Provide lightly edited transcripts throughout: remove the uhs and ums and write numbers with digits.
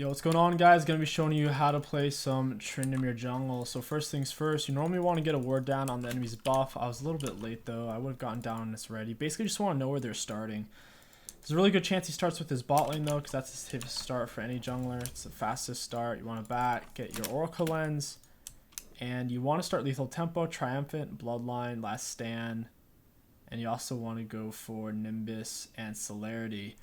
Yo, what's going on, guys? Gonna be showing you how to play some Tryndamere Jungle. So first things first, you normally want to get a ward down on the enemy's buff. I was a little bit late though. I would have gotten down on this already. Basically just want to know where they're starting. There's a really good chance he starts with his bot lane though, because that's his start for any jungler. It's the fastest start. You want to back, get your Oracle Lens, and you want to start Lethal Tempo, Triumphant, Bloodline, Last Stand, and you also want to go for Nimbus and Celerity.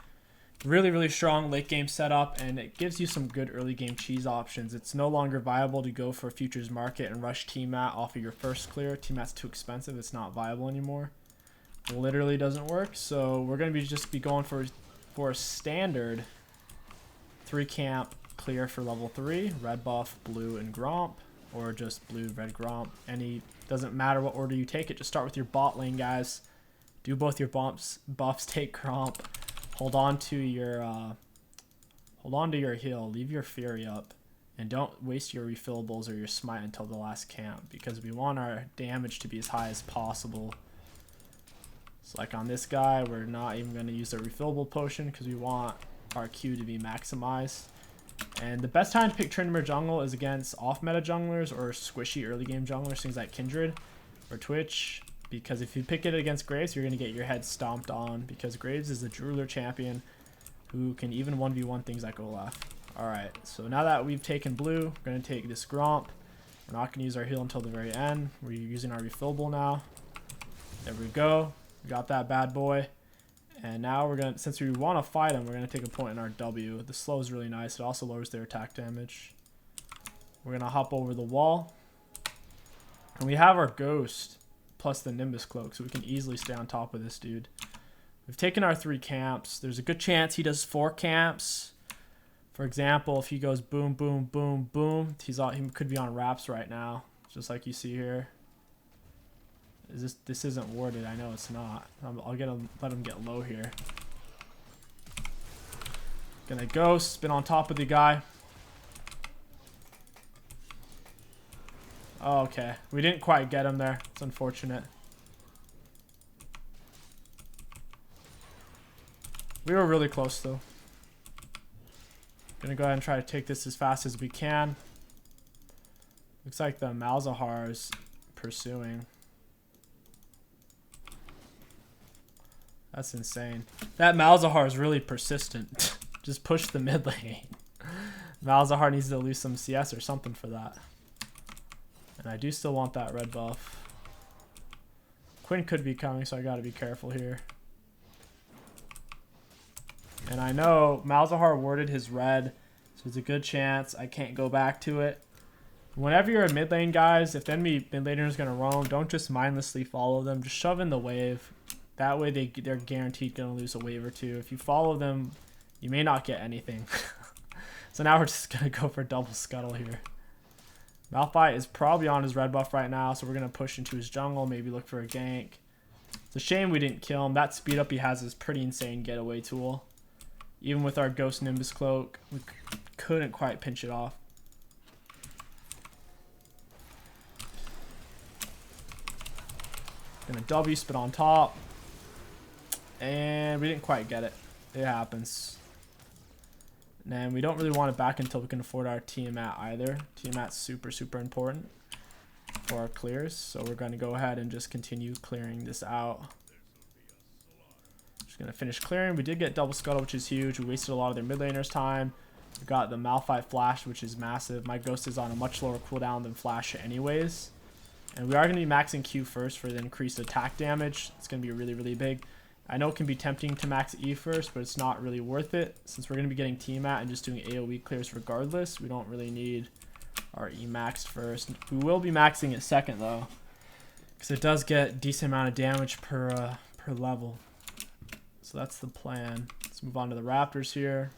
Really strong late game setup, and it gives you some good early game cheese options. It's no longer viable to go for futures market and rush T-Mat off of your first clear. T-Mat's too expensive. It's not viable anymore. It literally doesn't work. So we're going to just be going for a standard 3-camp clear for level 3. Red buff, blue, and Gromp, or just blue, red, Gromp. Doesn't matter what order you take it. Just start with your bot lane, guys. Do both your buffs, take Gromp. Hold on to your heal. Leave your Fury up, and don't waste your refillables or your smite until the last camp, because we want our damage to be as high as possible. So like on this guy, we're not even going to use the refillable potion because we want our Q to be maximized. And the best time to pick Tryndamere Jungle is against off-meta junglers or squishy early game junglers, things like Kindred or Twitch. Because if you pick it against Graves, you're going to get your head stomped on, because Graves is a drooler champion who can even 1v1 things like 𝐒𝐿𝐿. Alright, so now that we've taken blue, we're going to take this Gromp. We're not going to use our heal until the very end. We're using our refillable now. There we go. We got that bad boy. And now we're going to, since we want to fight him, we're going to take a point in our W. The slow is really nice. It also lowers their attack damage. We're going to hop over the wall. And we have our Ghost plus the Nimbus Cloak, so we can easily stay on top of this dude. We've taken our 3 camps. There's a good chance he does 4 camps. For example, if he goes boom, boom, boom, boom, he could be on wraps right now, just like you see here. This isn't warded. I know it's not. Let him get low here. Gonna Ghost, spin on top of the guy. Oh, okay. We didn't quite get him there. It's unfortunate. We were really close, though. Gonna go ahead and try to take this as fast as we can. Looks like the Malzahar is pursuing. That's insane. That Malzahar is really persistent. Just push the mid lane. Malzahar needs to lose some CS or something for that. And I do still want that red buff. Quinn could be coming, so I gotta be careful here. And I know Malzahar warded his red, so there's a good chance I can't go back to it. Whenever you're a mid lane, guys, if the enemy mid laner is gonna roam, don't just mindlessly follow them. Just shove in the wave. That way they're guaranteed gonna lose a wave or two. If you follow them, you may not get anything. So now we're just gonna go for double scuttle here. Malphite is probably on his red buff right now, so we're going to push into his jungle, maybe look for a gank. It's a shame we didn't kill him. That speed up he has is pretty insane getaway tool. Even with our Ghost Nimbus Cloak, we couldn't quite pinch it off. Gonna W, spit on top. And we didn't quite get it. It happens. And we don't really want it back until we can afford our T-Mat either. T-Mat's super important for our clears. So we're going to go ahead and just continue clearing this out. Just going to finish clearing. We did get double scuttle, which is huge. We wasted a lot of their mid laners' time. We got the Malphite flash, which is massive. My Ghost is on a much lower cooldown than flash anyways. And we are going to be maxing Q first for the increased attack damage. It's going to be really big. I know it can be tempting to max E first, but it's not really worth it. Since we're going to be getting T-Mat and just doing AoE clears regardless, we don't really need our E maxed first. We will be maxing it second, though, because it does get a decent amount of damage per level. So that's the plan. Let's move on to the Raptors here.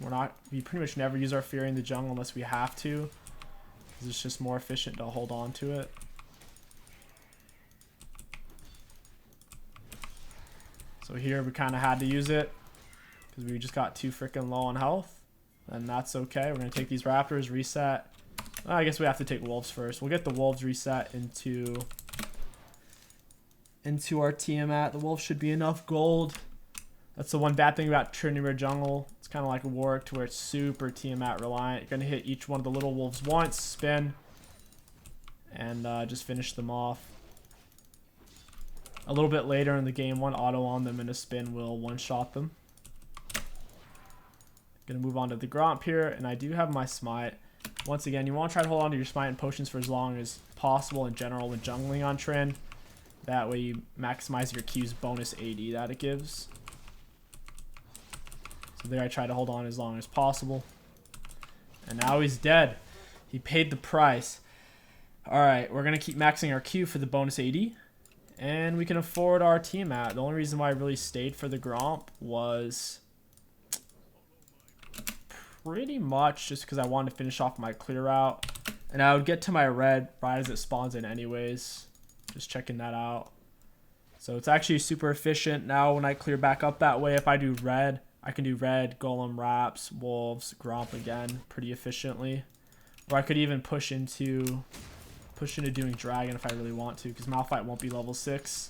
We pretty much never use our Fury in the jungle unless we have to, because it's just more efficient to hold on to it. So here we kind of had to use it because we just got too freaking low on health, and that's okay. We're going to take these Raptors, reset. I guess we have to take Wolves first. We'll get the Wolves reset into our Tiamat. The Wolves should be enough gold. That's the one bad thing about Tryndamere Jungle. It's kind of like a Warwick to where it's super Tiamat reliant. You're going to hit each one of the little wolves once, spin, and just finish them off. A little bit later in the game, one auto on them and a spin will one-shot them. Going to move on to the Gromp here, and I do have my Smite. Once again, you want to try to hold on to your Smite and potions for as long as possible in general when jungling on Trynd. That way you maximize your Q's bonus AD that it gives. So there I try to hold on as long as possible. And now he's dead. He paid the price. Alright, we're going to keep maxing our Q for the bonus AD. And we can afford our Tiamat. The only reason why I really stayed for the Gromp was pretty much just because I wanted to finish off my clear out. And I would get to my red right as it spawns in anyways. Just checking that out. So it's actually super efficient now when I clear back up that way. If I do red, I can do red, golem, wraps, wolves, Gromp again pretty efficiently. Or I could even push into doing dragon if I really want to, because Malphite won't be level 6.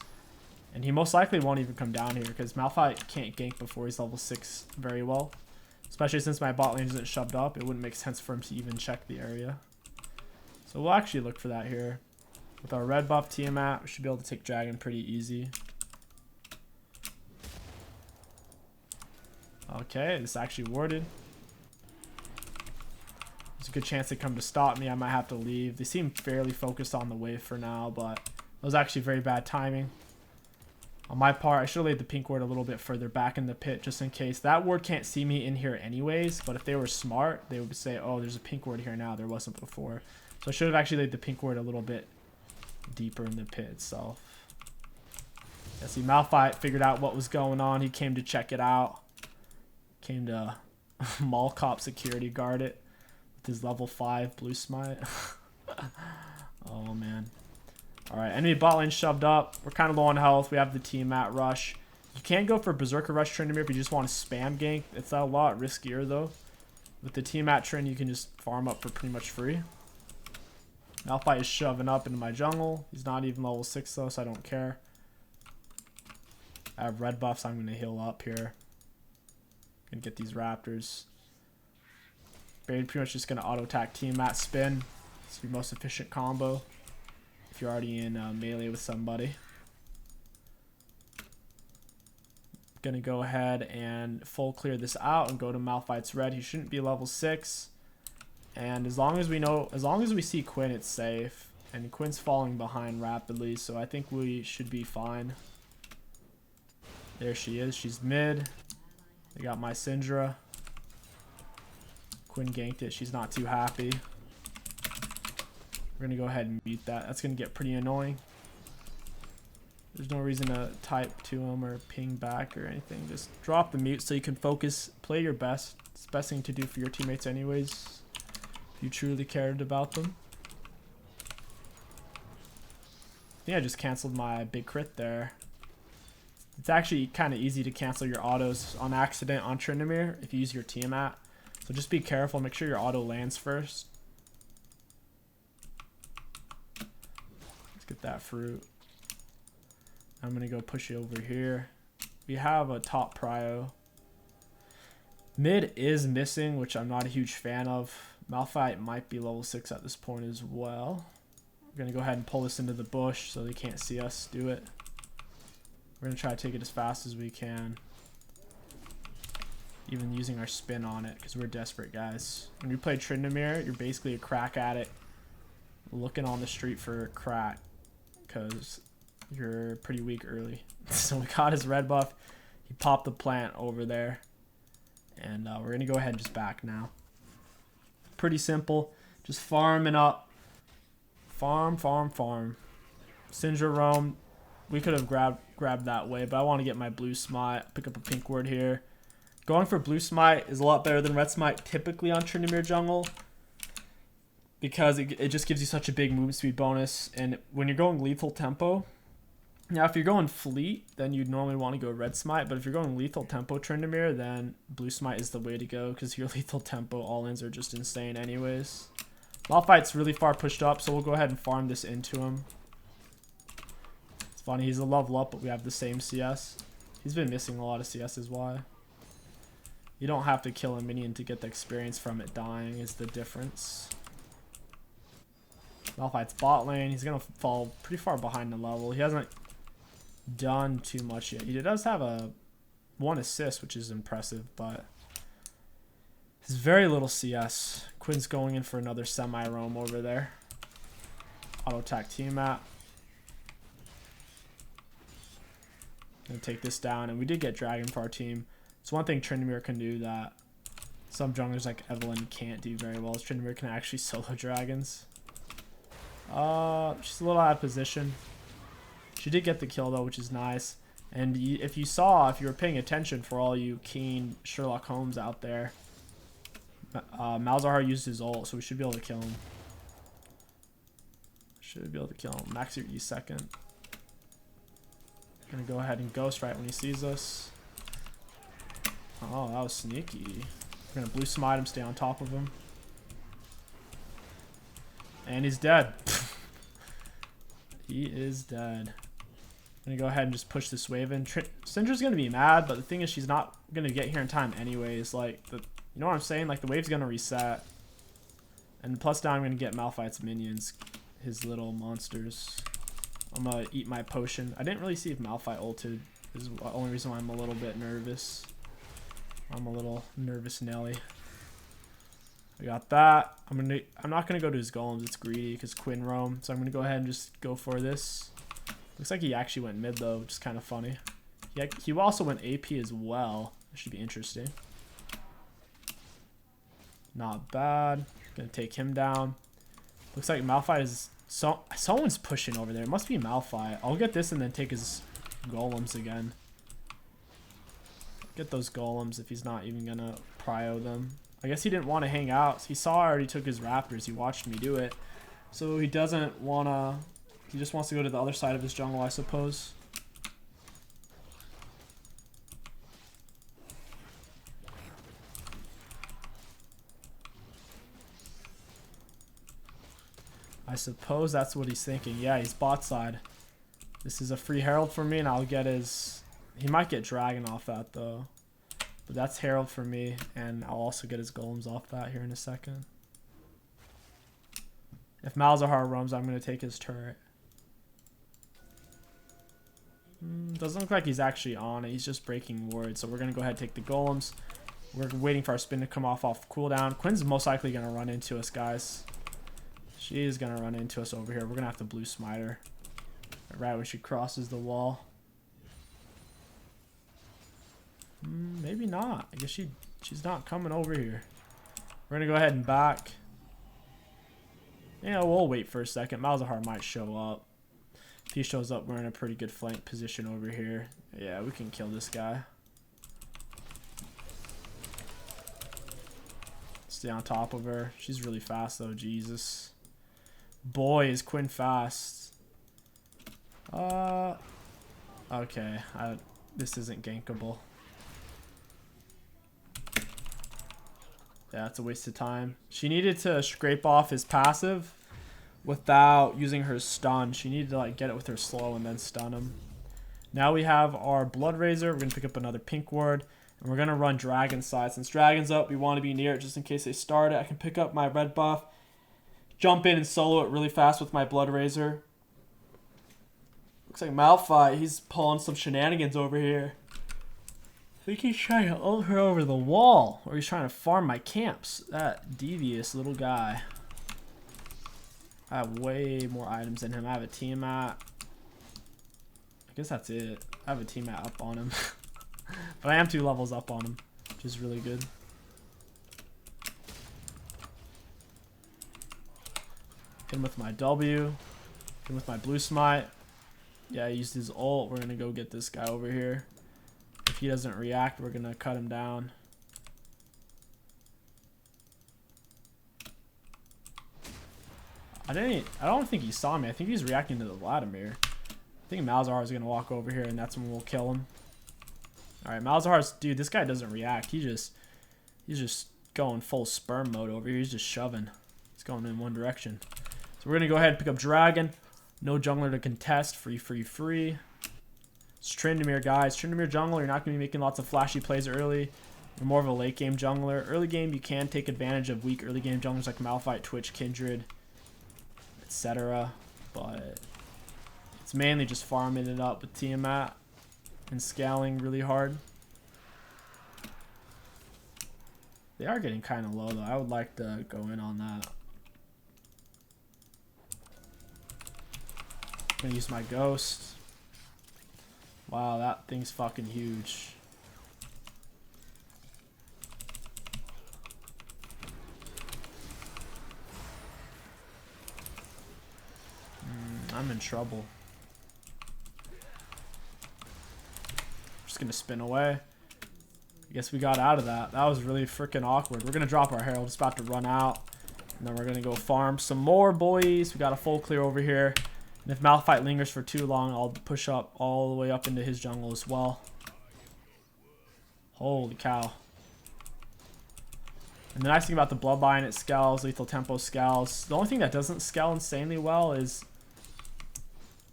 And he most likely won't even come down here because Malphite can't gank before he's level 6 very well. Especially since my bot lane isn't shoved up, it wouldn't make sense for him to even check the area. So we'll actually look for that here. With our red buff Tiamat, we should be able to take dragon pretty easy. Okay, this actually warded. There's a good chance they come to stop me. I might have to leave. They seem fairly focused on the wave for now, but it was actually very bad timing. On my part, I should have laid the pink ward a little bit further back in the pit just in case. That ward can't see me in here anyways, but if they were smart, they would say, oh, there's a pink ward here now. There wasn't before. So I should have actually laid the pink ward a little bit deeper in the pit itself. Yeah, see, Malphite figured out what was going on. He came to check it out. Came to mall cop security guard it with his level 5 blue smite. Oh, man. Alright, enemy bot lane shoved up. We're kind of low on health. We have the Tiamat rush. You can go for Berserker Rush Tryndamere if you just want to spam gank. It's a lot riskier, though. With the Tiamat Trynd, you can just farm up for pretty much free. Malphite is shoving up into my jungle. He's not even level 6, though, so I don't care. I have red buffs. I'm going to heal up here. Gonna get these raptors. Pretty much just going to auto-attack Tiamat spin. It's your most efficient combo if you're already in melee with somebody. Gonna go ahead and full clear this out and go to Malphite's red. He shouldn't be level 6. And as long as we see Quinn, it's safe. And Quinn's falling behind rapidly, so I think we should be fine. There she is. She's mid. I got my Syndra. Quinn ganked it. She's not too happy. We're going to go ahead and mute that. That's going to get pretty annoying. There's no reason to type to him or ping back or anything. Just drop the mute so you can focus. Play your best. It's the best thing to do for your teammates anyways, if you truly cared about them. I think I just canceled my big crit there. It's actually kind of easy to cancel your autos on accident on Tryndamere if you use your Tiamat. So just be careful. Make sure your auto lands first. Let's get that fruit. I'm going to go push it over here. We have a top prio. Mid is missing, which I'm not a huge fan of. Malphite might be level 6 at this point as well. We're going to go ahead and pull this into the bush so they can't see us do it. We're going to try to take it as fast as we can. Even using our spin on it because we're desperate, guys. When you play Tryndamere, you're basically a crack addict looking on the street for crack because you're pretty weak early. So we got his red buff. He popped the plant over there. And we're going to go ahead and just back now. Pretty simple. Just farming up. Farm, farm, farm. Syndra roam. We could have grabbed that way, but I want to get my blue smite. Pick up a pink ward here. Going for blue smite is a lot better than red smite typically on Tryndamere Jungle because it just gives you such a big movement speed bonus. And when you're going lethal tempo, now if you're going fleet, then you'd normally want to go red smite. But if you're going lethal tempo Tryndamere, then blue smite is the way to go because your lethal tempo all-ins are just insane anyways. Malphite's really far pushed up, so we'll go ahead and farm this into him. It's funny, he's a level up, but we have the same CS. He's been missing a lot of CS is why. You don't have to kill a minion to get the experience from it dying is the difference. Malphite's bot lane. He's going to fall pretty far behind the level. He hasn't done too much yet. He does have a 1 assist, which is impressive, but it's very little CS. Quinn's going in for another semi-roam over there. Auto attack Tiamat. Gonna take this down, and we did get Dragon for our team. It's one thing Tryndamere can do that some junglers like Evelyn can't do very well. Is Tryndamere can actually solo dragons. She's a little out of position. She did get the kill though, which is nice. And if you were paying attention, for all you keen Sherlock Holmes out there, Malzahar used his ult, so we should be able to kill him. Max your E second. Gonna go ahead and ghost right when he sees us. Oh, that was sneaky. We're gonna blue smite him, stay on top of him. And he's dead. He is dead. I'm gonna go ahead and just push this wave in. Syndra's gonna be mad, but the thing is she's not gonna get here in time anyways. Like, you know what I'm saying? Like, the wave's gonna reset. And plus now I'm gonna get Malphite's minions, his little monsters. I'm gonna eat my potion. I didn't really see if Malphite ulted. This is the only reason why I'm a little bit nervous. I'm a little nervous Nelly. I got that. I'm not gonna go to his golems. It's greedy because Quinn roam. So I'm gonna go ahead and just go for this. Looks like he actually went mid though, which is kind of funny. Yeah, he also went AP as well. That should be interesting. Not bad. Gonna take him down. Looks like Malphite is someone's pushing over there. It must be Malphite. I'll get this and then take his golems again. Get those golems if he's not even gonna prio them. I guess he didn't want to hang out. He saw I already took his raptors. He watched me do it. So he doesn't wanna, he just wants to go to the other side of his jungle, I suppose. I suppose that's what he's thinking. Yeah, he's bot side. This is a free herald for me, and I'll get his... He might get dragon off that, though. But that's herald for me, and I'll also get his golems off that here in a second. If Malzahar roams, I'm going to take his turret. Doesn't look like he's actually on it. He's just breaking ward, so we're going to go ahead and take the golems. We're waiting for our spin to come off cooldown. Quinn's most likely going to run into us, guys. She is going to run into us over here. We're going to have to blue smite her right when she crosses the wall. Maybe not. I guess she's not coming over here. We're going to go ahead and back. Yeah, we'll wait for a second. Malzahar might show up. If he shows up, we're in a pretty good flank position over here. Yeah, we can kill this guy. Stay on top of her. She's really fast, though. Jesus. Boy, is Quinn fast. Okay. This isn't gankable. Yeah, it's a waste of time. She needed to scrape off his passive without using her stun. She needed to like get it with her slow and then stun him. Now we have our Blood Razor. We're going to pick up another pink ward. And we're going to run Dragon side. Since Dragon's up, we want to be near it just in case they start it. I can pick up my red buff. Jump in and solo it really fast with my Blood Razor. Looks like Malphite, he's pulling some shenanigans over here. I think he's trying to ult her over the wall. Or he's trying to farm my camps. That devious little guy. I have way more items than him. I have a Tiamat. I guess that's it. I have a Tiamat up on him. But I am 2 levels up on him, which is really good. Hit him with my W. Hit him with my blue smite. Yeah, I used his ult. We're going to go get this guy over here. If he doesn't react, we're going to cut him down. I don't think he saw me. I think he's reacting to the Vladimir. I think Malzahar is going to walk over here, and that's when we'll kill him. Alright, Malzahar's... Dude, this guy doesn't react. He's just going full sperm mode over here. He's just shoving. He's going in one direction. So we're going to go ahead and pick up Dragon. No jungler to contest. Free, free, free. It's Tryndamere, guys. Tryndamere Jungle. You're not going to be making lots of flashy plays early. You're more of a late game jungler. Early game, you can take advantage of weak early game junglers like Malphite, Twitch, Kindred, etc. But it's mainly just farming it up with Tiamat and scaling really hard. They are getting kind of low though. I would like to go in on that. I'm gonna use my ghost. Wow, that thing's fucking huge. I'm in trouble. Just gonna spin away. I guess we got out of that. That was really freaking awkward. We're gonna drop our Herald. It's about to run out. And then we're gonna go farm some more, boys. We got a full clear over here. And if Malphite lingers for too long, I'll push up all the way up into his jungle as well. Holy cow. And the nice thing about the Bloodline, it scales, lethal tempo scales. The only thing that doesn't scale insanely well is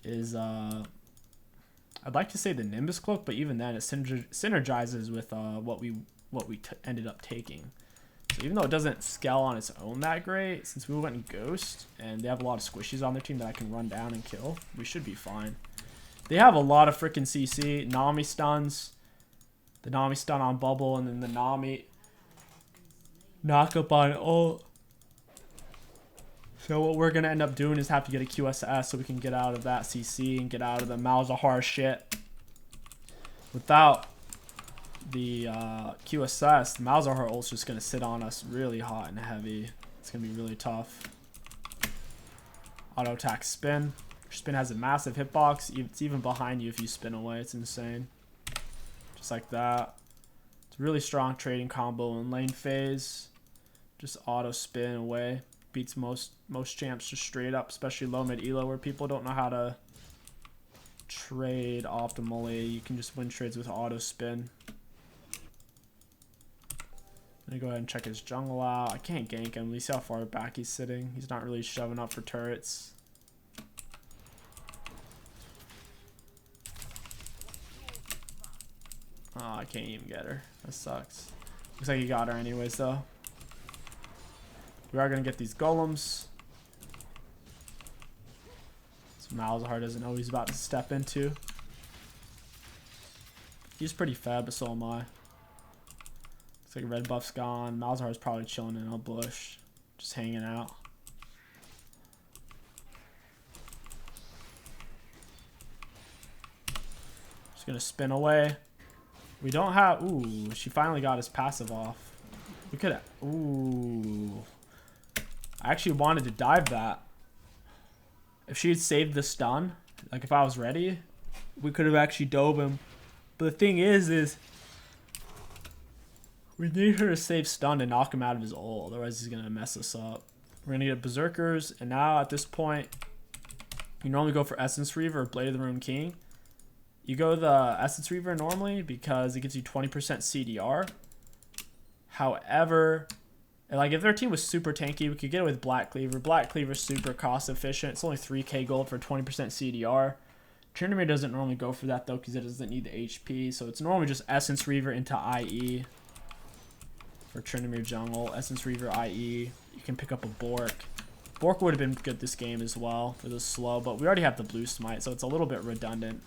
I'd like to say the Nimbus Cloak, but even then it synergizes with what we ended up taking. So even though it doesn't scale on its own that great, since we went in Ghost and they have a lot of squishies on their team that I can run down and kill, we should be fine. They have a lot of freaking CC, Nami stuns, the Nami stun on Bubble, and then the Nami knock up on ult. So what we're going to end up doing is have to get a QSS so we can get out of that CC and get out of the Malzahar shit. Without the QSS, the Malzahar ult's just going to sit on us really hot and heavy. It's going to be really tough. Auto attack spin. Your spin has a massive hitbox. It's even behind you if you spin away. It's insane. Just like that. It's a really strong trading combo in lane phase. Just auto spin away. Beats most champs just straight up, especially low mid elo where people don't know how to trade optimally. You can just win trades with auto spin. Let me go ahead and check his jungle out. I can't gank him. You see how far back he's sitting. He's not really shoving up for turrets. Oh, I can't even get her. That sucks. Looks like he got her anyways though. We are going to get these golems. So Malzahar doesn't know he's about to step into. He's pretty fed, but so am I. Looks like red buff's gone. Malzahar's probably chilling in a bush. Just hanging out. Just going to spin away. We don't have... Ooh, she finally got his passive off. We could have... Ooh... I actually wanted to dive that. If she had saved the stun, like if I was ready, we could have actually dove him. But the thing is we need her to save stun to knock him out of his ult. Otherwise, he's going to mess us up. We're going to get Berserkers. And now at this point, you normally go for Essence Reaver or Blade of the Ruined King. You go the Essence Reaver normally because it gives you 20% CDR. However... And like if their team was super tanky, we could get it with Black Cleaver. Black Cleaver's super cost efficient. It's only 3k gold for 20% CDR. Tryndamere doesn't normally go for that though because it doesn't need the HP. So it's normally just Essence Reaver into IE for Tryndamere Jungle. Essence Reaver IE. You can pick up a Bork. Bork would have been good this game as well for the slow, but we already have the blue smite, so it's a little bit redundant.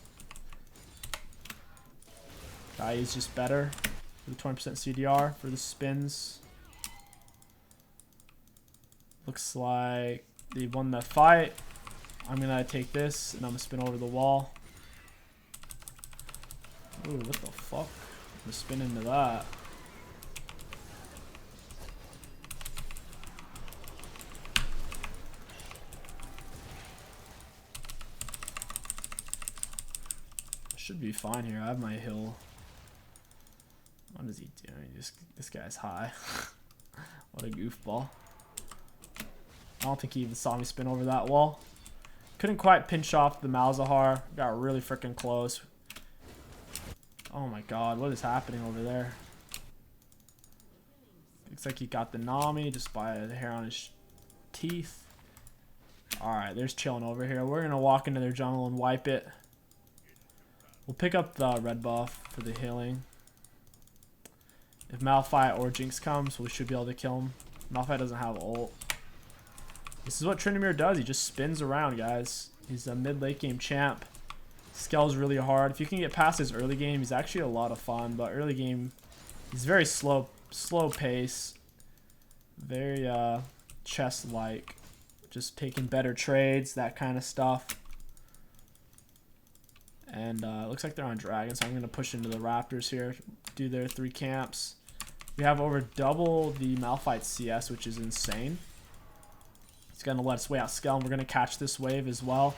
IE is just better for the 20% CDR for the spins. Looks like they won the fight. I'm gonna take this and I'm gonna spin over the wall. Ooh, what the fuck? I'm gonna spin into that. Should be fine here. I have my heal. What is he doing? This guy's high. What a goofball. I don't think he even saw me spin over that wall. Couldn't quite pinch off the Malzahar. Got really freaking close. Oh my god, what is happening over there? Looks like he got the Nami just by the hair on his teeth. Alright, there's chilling over here. We're going to walk into their jungle and wipe it. We'll pick up the red buff for the healing. If Malphite or Jinx comes, we should be able to kill him. Malphite doesn't have ult. This is what Tryndamere does. He just spins around, guys. He's a mid-late game champ. Scales really hard. If you can get past his early game, he's actually a lot of fun. But early game, he's very slow pace. Very chess-like. Just taking better trades, that kind of stuff. And it looks like they're on Dragon, so I'm going to push into the Raptors here. Do their 3 camps. We have over double the Malphite CS, which is insane. It's going to let us way out scale, and we're going to catch this wave as well.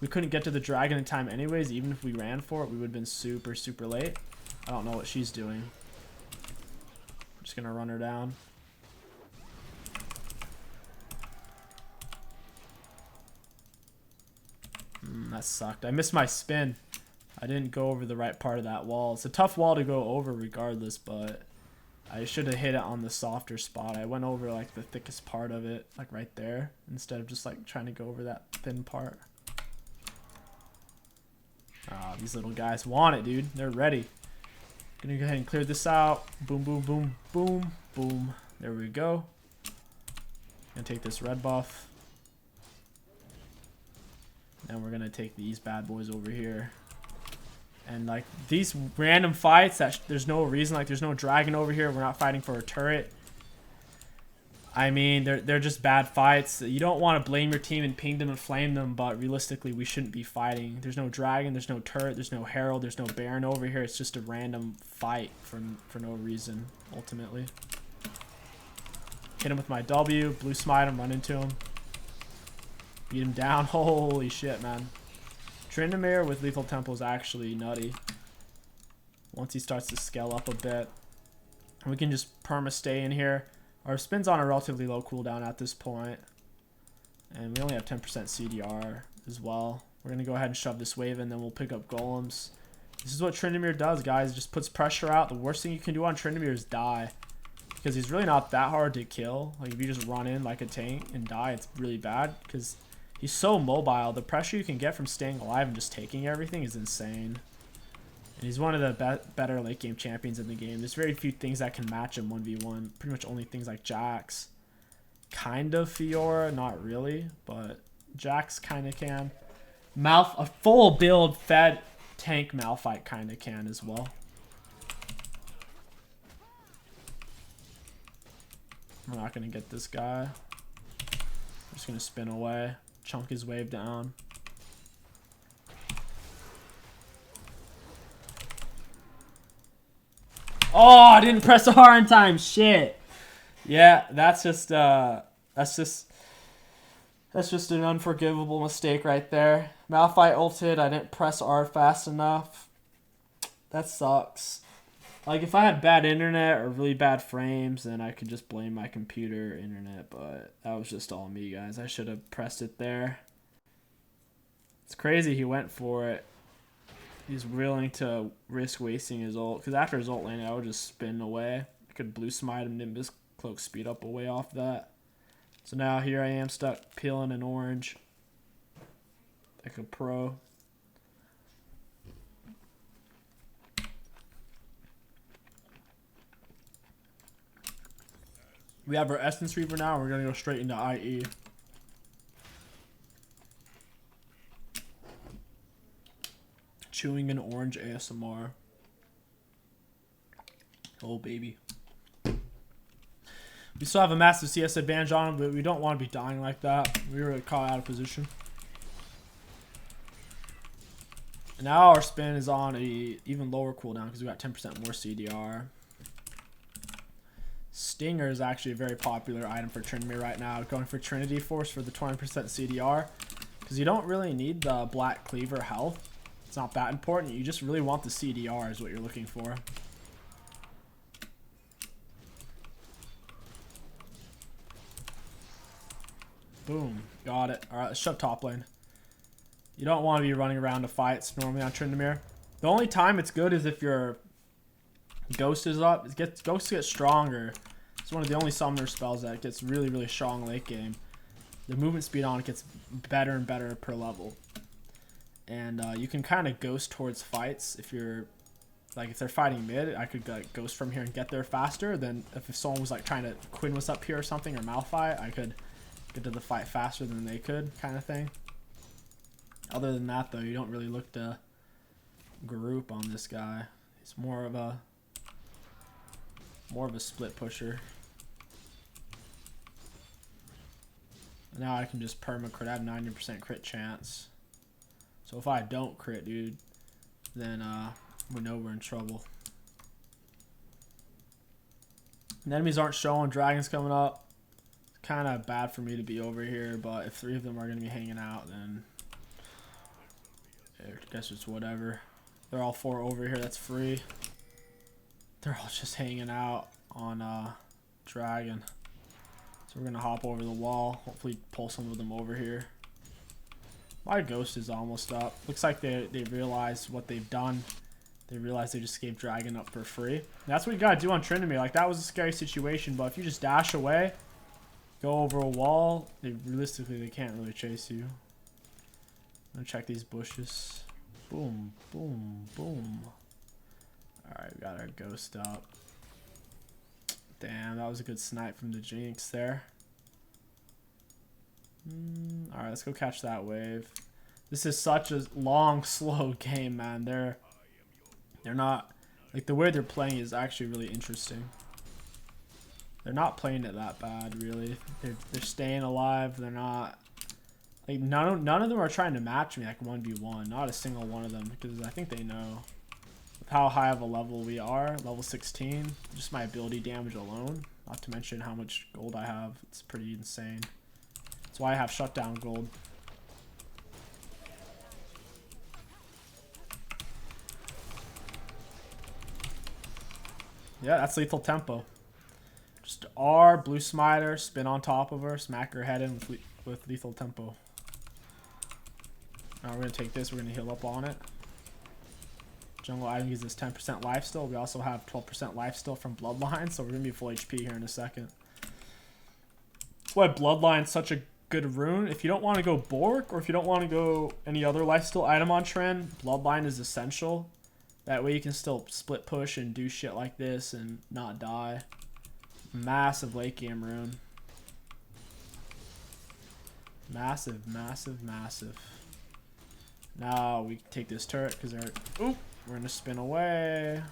We couldn't get to the Dragon in time anyways. Even if we ran for it, we would have been super, super late. I don't know what she's doing. I'm just going to run her down. That sucked. I missed my spin. I didn't go over the right part of that wall. It's a tough wall to go over regardless, but I should have hit it on the softer spot. I went over like the thickest part of it, like right there, instead of just like trying to go over that thin part. Ah, these little guys want it, dude. They're ready. Gonna go ahead and clear this out. Boom, boom, boom, boom, boom. There we go. Gonna take this red buff. And we're gonna take these bad boys over here. And like these random fights that there's no reason, like there's no dragon over here, we're not fighting for a turret. I mean, they're just bad fights. You don't want to blame your team and ping them and flame them, but realistically we shouldn't be fighting. There's no dragon, there's no turret, there's no herald, there's no baron over here. It's just a random fight for no reason, ultimately. Hit him with my W, blue smite him, run into him. Beat him down. Holy shit, man. Trydamere with Lethal Tempo is actually nutty. Once he starts to scale up a bit. We can just perma stay in here. Our spin's on a relatively low cooldown at this point. And we only have 10% CDR as well. We're going to go ahead and shove this wave in, then we'll pick up golems. This is what Trydamere does, guys. It just puts pressure out. The worst thing you can do on Trydamere is die. Because he's really not that hard to kill. Like if you just run in like a tank and die, it's really bad. Because he's so mobile. The pressure you can get from staying alive and just taking everything is insane. And he's one of the better late game champions in the game. There's very few things that can match him 1v1. Pretty much only things like Jax. Kind of Fiora, not really. But Jax kind of can. A full build fed tank Malphite kind of can as well. We're not going to get this guy. I'm just going to spin away. Chunk his wave down. Oh, I didn't press R in time. Shit. Yeah, that's just an unforgivable mistake right there. Malphite ulted. I didn't press R fast enough. That sucks. Like if I had bad internet or really bad frames, then I could just blame my computer internet, but that was just all me, guys. I should have pressed it there. It's crazy he went for it. He's willing to risk wasting his ult, because after his ult landing, I would just spin away. I could blue smite him, Nimbus Cloak speed up away off that. So now here I am stuck peeling an orange like a pro. We have our Essence Reaper now. We're going to go straight into IE. Chewing an orange ASMR. Oh, baby. We still have a massive CS advantage on him, but we don't want to be dying like that. We were caught out of position. And now our spin is on a even lower cooldown because we got 10% more CDR. Stinger is actually a very popular item for Trydamere right now. Going for Trinity Force for the 20% CDR. Because you don't really need the Black Cleaver health. It's not that important. You just really want the CDR is what you're looking for. Boom. Got it. Alright, let's shove top lane. You don't want to be running around to fights normally on Trydamere. The only time it's good is if your Ghost is up. Ghost gets stronger. It's one of the only summoner spells that gets really, really strong late game. The movement speed on it gets better and better per level. And you can kind of ghost towards fights if you're like if they're fighting mid, I could like ghost from here and get there faster. Then if someone was like trying to Quinn was up here or something or Malphite, I could get to the fight faster than they could, kind of thing. Other than that, though, you don't really look to group on this guy. He's more of a split pusher. Now I can just perma crit. I have 90% crit chance. So if I don't crit, dude, then we know we're in trouble. And enemies aren't showing. Dragons coming up. It's kind of bad for me to be over here, but if 3 of them are going to be hanging out, then I guess it's whatever. They're all 4 over here. That's free. They're all just hanging out on dragon. So we're going to hop over the wall. Hopefully pull some of them over here. My ghost is almost up. Looks like they realize what they've done. They realize they just gave dragon up for free. And that's what you got to do on Tryndamere. Like, that was a scary situation, but if you just dash away, go over a wall, realistically, they can't really chase you. I'm going to check these bushes. Boom, boom, boom. Alright, we got our ghost up. Damn, that was a good snipe from the Jinx there. Alright, let's go catch that wave. This is such a long, slow game, man. They're not... Like, the way they're playing is actually really interesting. They're not playing it that bad, really. They're staying alive. They're not... Like, none of them are trying to match me, like, 1v1. Not a single one of them, because I think they know with how high of a level we are. Level 16. Just my ability damage alone. Not to mention how much gold I have. It's pretty insane. That's why I have shutdown gold. Yeah, that's lethal tempo. Just R, blue smiter, spin on top of her, smack her head in with lethal tempo. Now we're going to take this, we're going to heal up on it. Jungle item gives us 10% life steal. We also have 12% life steal from Bloodline, so we're going to be full HP here in a second. That's why Bloodline's such a good rune. If you don't want to go Bork, or if you don't want to go any other lifesteal item on Trynd, Bloodline is essential. That way you can still split push and do shit like this and not die. Massive late game rune. Massive, massive, massive. Now we take this turret because they're... Oop! We're gonna spin away.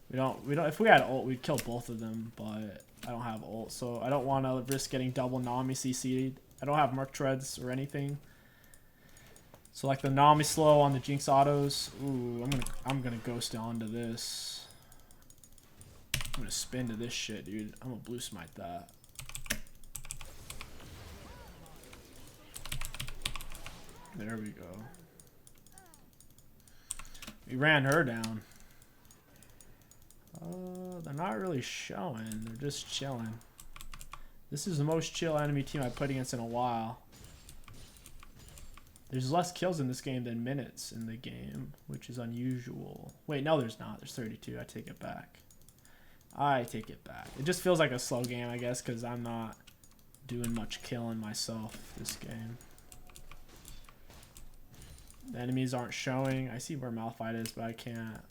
We don't. If we had ult, we'd kill both of them, but I don't have ult, so I don't want to risk getting double Nami CC'd. I don't have Merc Treads or anything. So like the Nami slow on the Jinx autos. Ooh, I'm gonna ghost onto this. I'm gonna spin to this shit, dude. I'm gonna blue smite that. There we go. We ran her down. They're not really showing. They're just chilling. This is the most chill enemy team I've played against in a while. There's less kills in this game than minutes in the game, which is unusual. Wait, no, there's not. There's 32. I take it back. I take it back. It just feels like a slow game, I guess, because I'm not doing much killing myself this game. The enemies aren't showing. I see where Malphite is, but I can't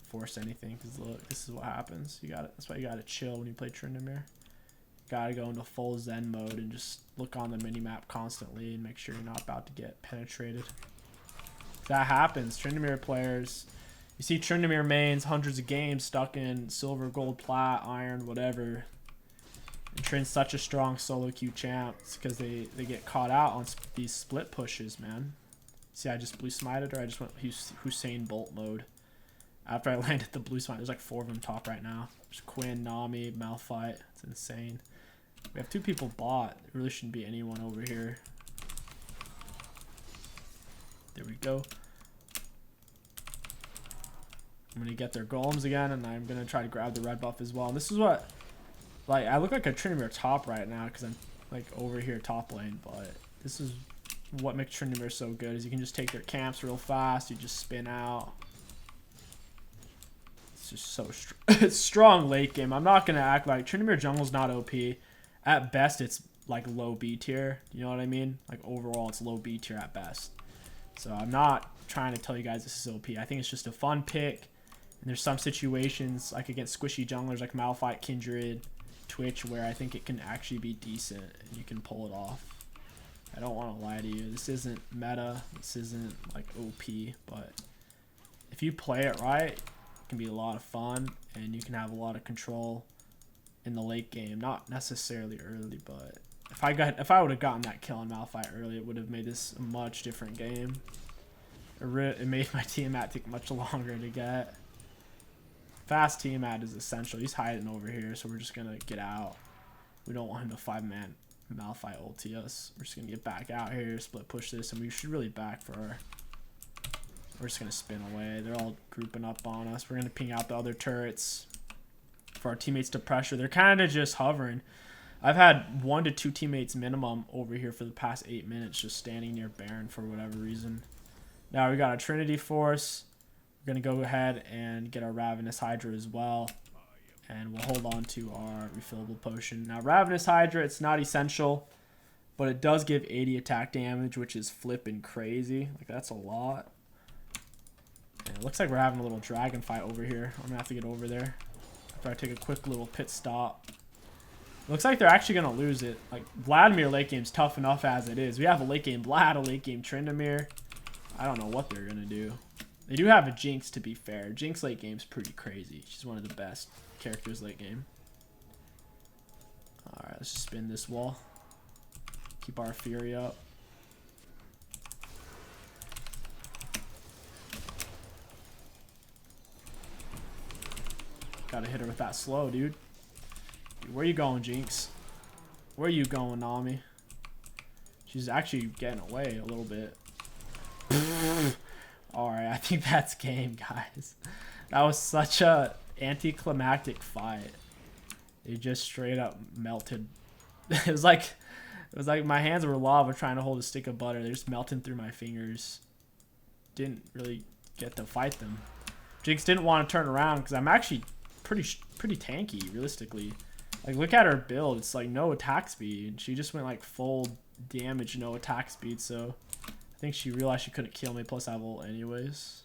force anything because look, this is what happens. That's why you gotta chill when you play Tryndamere. Gotta go into full Zen mode and just look on the minimap constantly and make sure you're not about to get penetrated. That happens. Tryndamere players, you see Tryndamere mains, hundreds of games stuck in silver, gold, plat, iron, whatever. And Trynd's such a strong solo queue champ because they get caught out on these split pushes, man. See, I just blue smited her. I just went Hussein Bolt mode. After I landed the blue smite, there's like 4 of them top right now. There's Quinn, Nami, Malphite. It's insane. We have 2 people bot. There really shouldn't be anyone over here. There we go. I'm going to get their golems again, and I'm going to try to grab the red buff as well. And this is what... Like, I look like a Trydamere top right now because I'm like over here top lane, but this is what makes Trydamere so good is you can just take their camps real fast. You just spin out. It's just so it's strong late game. I'm not gonna act like Tryndamere Jungle's not OP. At best, it's like low B tier. You know what I mean? Like overall, it's low B tier at best. So I'm not trying to tell you guys this is OP. I think it's just a fun pick. And there's some situations like against squishy junglers like Malphite, Kindred, Twitch where I think it can actually be decent and you can pull it off. I don't want to lie to you. This isn't meta. This isn't like OP, but if you play it right, it can be a lot of fun and you can have a lot of control in the late game. Not necessarily early, but if I would have gotten that kill on Malphite early, it would have made this a much different game. It made my Tiamat take much longer to get. Fast Tiamat is essential. He's hiding over here, so we're just gonna get out. We don't want him to 5-man Malphite ulti us. We're just gonna get back out here, split push this, and we should really back for our... We're just gonna spin away. They're all grouping up on us. We're gonna ping out the other turrets for our teammates to pressure. They're kind of just hovering. I've had 1 to 2 teammates minimum over here for the past 8 minutes just standing near Baron for whatever reason. Now we got a Trinity Force. We're going to go ahead and get our Ravenous Hydra as well. And we'll hold on to our refillable potion. Now Ravenous Hydra, it's not essential, but it does give 80 attack damage, which is flipping crazy. Like that's a lot. And it looks like we're having a little dragon fight over here. I'm going to have to get over there after I take a quick little pit stop. Looks like they're actually going to lose it. Like, Vladimir late game's tough enough as it is. We have a late game Vlad, a late game Tryndamere. I don't know what they're going to do. They do have a Jinx, to be fair. Jinx late game's pretty crazy. She's one of the best characters late game. Alright, let's just spin this wall. Keep our Fury up. Gotta hit her with that slow, dude. Where you going, Jinx? Where you going, Nami? She's actually getting away a little bit. Alright, I think that's game, guys. That was such a anticlimactic fight. It just straight up melted. It was like my hands were lava trying to hold a stick of butter. They're just melting through my fingers. Didn't really get to fight them. Jinx didn't want to turn around because I'm actually pretty tanky, realistically. Like, look at her build. It's like no attack speed. She just went like full damage, no attack speed. So I think she realized she couldn't kill me. Plus I have ult anyways.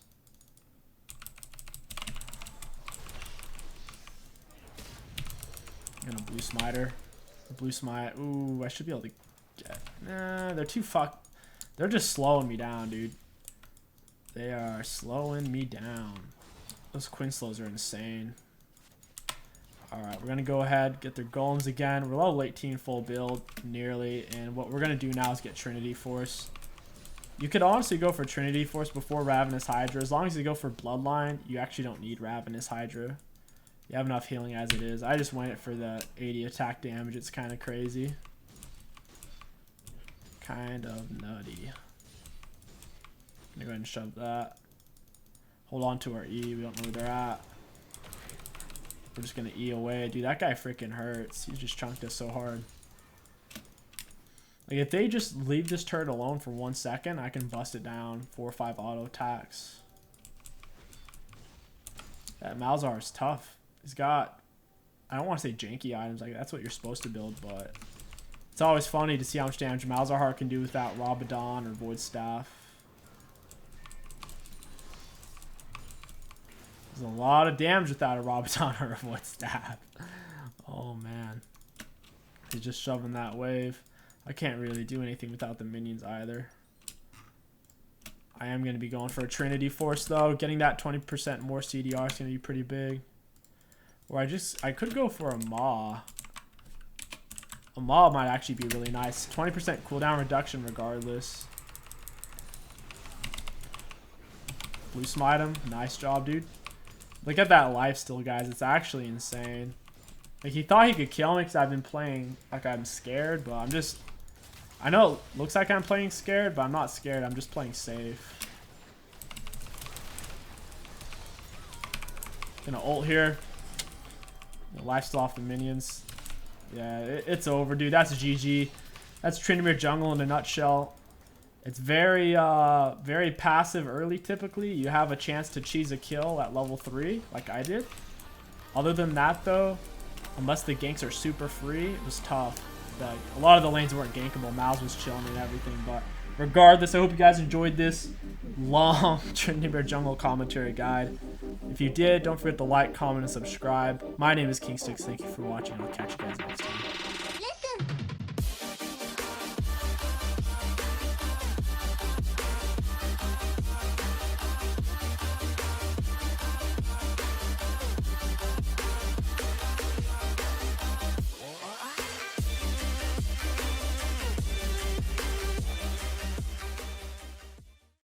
I'm gonna blue smite her. Blue smite. Ooh, I should be able to get. Nah, they're too They're just slowing me down, dude. They are slowing me down. Those Quinslows are insane. Alright, we're going to go ahead, get their golems again. We're level 18 full build, nearly. And what we're going to do now is get Trinity Force. You could honestly go for Trinity Force before Ravenous Hydra. As long as you go for Bloodline, you actually don't need Ravenous Hydra. You have enough healing as it is. I just went for the 80 attack damage. It's kind of crazy. Kind of nutty. I'm going to go ahead and shove that. Hold on to our E. We don't know where they're at. We're just going to E away. Dude, that guy freaking hurts. He just chunked us so hard. Like, if they just leave this turret alone for 1 second, I can bust it down 4 or 5 auto attacks. That Malzahar is tough. He's got, I don't want to say janky items. Like, that's what you're supposed to build, but it's always funny to see how much damage Malzahar can do without Rabadon or Void Staff. There's a lot of damage without a Rabadon or a Void Staff. Oh, man. He's just shoving that wave. I can't really do anything without the minions either. I am going to be going for a Trinity Force, though. Getting that 20% more CDR is going to be pretty big. Or I could go for a Maw. A Maw might actually be really nice. 20% cooldown reduction regardless. Blue smite him. Nice job, dude. Look at that life steal, guys. It's actually insane. Like, he thought he could kill me because I've been playing like I'm scared, but I'm just... I know it looks like I'm playing scared, but I'm not scared. I'm just playing safe. Gonna ult here. Lifesteal off the minions. Yeah, it's over, dude. That's GG. That's Tryndamere Jungle in a nutshell. It's very passive early typically. You have a chance to cheese a kill at level 3, like I did. Other than that, though, unless the ganks are super free, it was tough. Like, a lot of the lanes weren't gankable. Mouse was chilling and everything, but regardless, I hope you guys enjoyed this long Tryndamere Jungle commentary guide. If you did, don't forget to like, comment, and subscribe. My name is KingStix. Thank you for watching. I'll catch you guys next time.